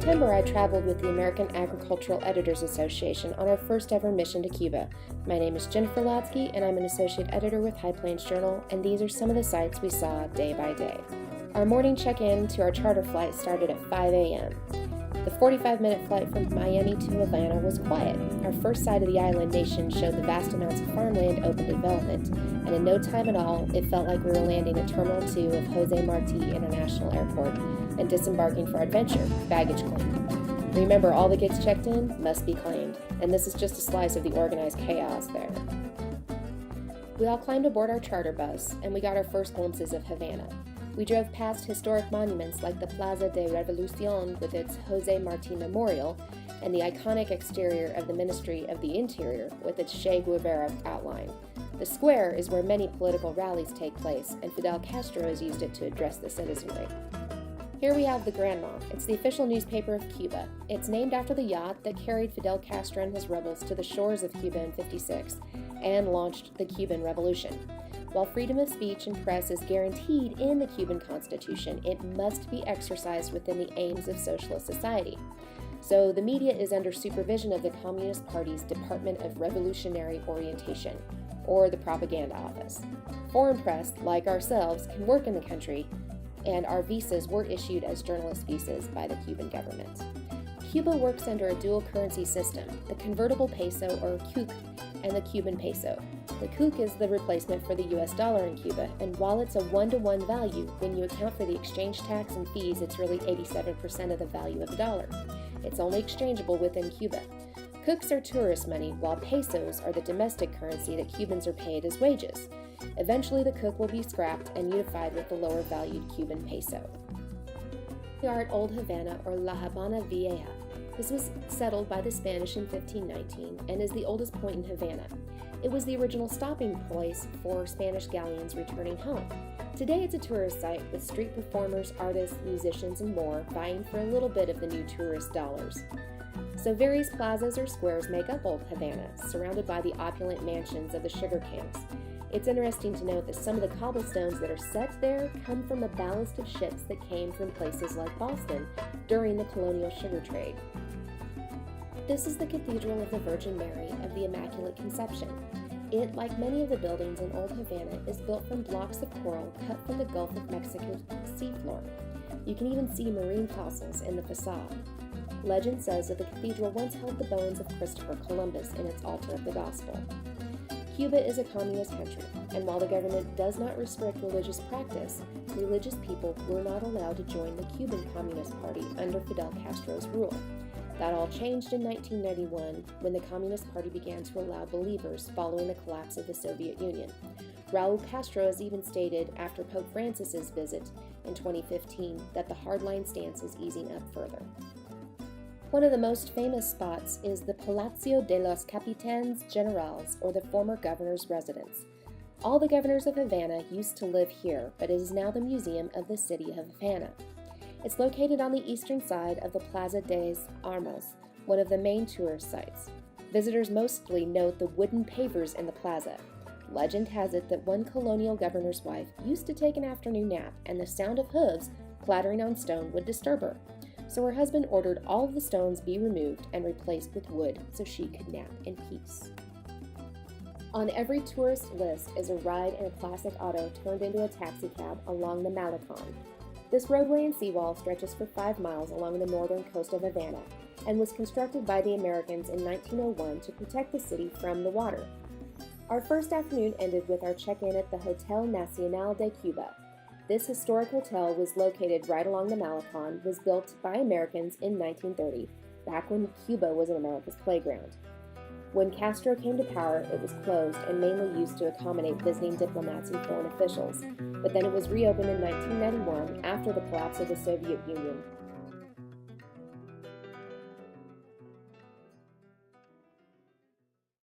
September, I traveled with the American Agricultural Editors Association on our first ever mission to Cuba. My name is Jennifer Latsky, and I'm an associate editor with High Plains Journal, and these are some of the sights we saw day by day. Our morning check-in to our charter flight started at 5 a.m. The 45-minute flight from Miami to Havana was quiet. Our first sight of the island nation showed the vast amounts of farmland open to development, and in no time at all, it felt like we were landing at Terminal 2 of Jose Marti International Airport and disembarking for adventure, baggage claim. Remember, all that gets checked in must be claimed, and this is just a slice of the organized chaos there. We all climbed aboard our charter bus, and we got our first glimpses of Havana. We drove past historic monuments like the Plaza de Revolucion with its Jose Marti Memorial and the iconic exterior of the Ministry of the Interior with its Che Guevara outline. The square is where many political rallies take place, and Fidel Castro has used it to address the citizenry. Here we have the Granma. It's the official newspaper of Cuba. It's named after the yacht that carried Fidel Castro and his rebels to the shores of Cuba in '56 and launched the Cuban Revolution. While freedom of speech and press is guaranteed in the Cuban Constitution, it must be exercised within the aims of socialist society. So the media is under supervision of the Communist Party's Department of Revolutionary Orientation, or the Propaganda Office. Foreign press, like ourselves, can work in the country, and our visas were issued as journalist visas by the Cuban government. Cuba works under a dual currency system, the convertible peso or CUC and the Cuban peso. The CUC is the replacement for the US dollar in Cuba, and while it's a one-to-one value, when you account for the exchange tax and fees, it's really 87% of the value of the dollar. It's only exchangeable within Cuba. CUCs are tourist money, while pesos are the domestic currency that Cubans are paid as wages. Eventually, the CUC will be scrapped and unified with the lower-valued Cuban peso. We are at Old Havana, or La Habana Vieja. This was settled by the Spanish in 1519 and is the oldest point in Havana. It was the original stopping place for Spanish galleons returning home. Today it's a tourist site with street performers, artists, musicians, and more vying for a little bit of the new tourist dollars. So various plazas or squares make up Old Havana, surrounded by the opulent mansions of the sugar kings. It's interesting to note that some of the cobblestones that are set there come from the ballast of ships that came from places like Boston during the colonial sugar trade. This is the Cathedral of the Virgin Mary of the Immaculate Conception. It, like many of the buildings in Old Havana, is built from blocks of coral cut from the Gulf of Mexico seafloor. You can even see marine fossils in the facade. Legend says that the cathedral once held the bones of Christopher Columbus in its altar of the gospel. Cuba is a communist country, and while the government does not restrict religious practice, religious people were not allowed to join the Cuban Communist Party under Fidel Castro's rule. That all changed in 1991 when the Communist Party began to allow believers following the collapse of the Soviet Union. Raul Castro has even stated after Pope Francis's visit in 2015 that the hardline stance is easing up further. One of the most famous spots is the Palacio de los Capitanes Generales, or the former governor's residence. All the governors of Havana used to live here, but it is now the museum of the city of Havana. It's located on the eastern side of the Plaza de Armas, one of the main tourist sites. Visitors mostly note the wooden pavers in the plaza. Legend has it that one colonial governor's wife used to take an afternoon nap, and the sound of hooves clattering on stone would disturb her. So her husband ordered all of the stones be removed and replaced with wood so she could nap in peace. On every tourist list is a ride in a classic auto turned into a taxicab along the Malecon. This roadway and seawall stretches for 5 miles along the northern coast of Havana and was constructed by the Americans in 1901 to protect the city from the water. Our first afternoon ended with our check-in at the Hotel Nacional de Cuba. This historic hotel was located right along the Malecon, was built by Americans in 1930, back when Cuba was America's playground. When Castro came to power, it was closed and mainly used to accommodate visiting diplomats and foreign officials, but then it was reopened in 1991 after the collapse of the Soviet Union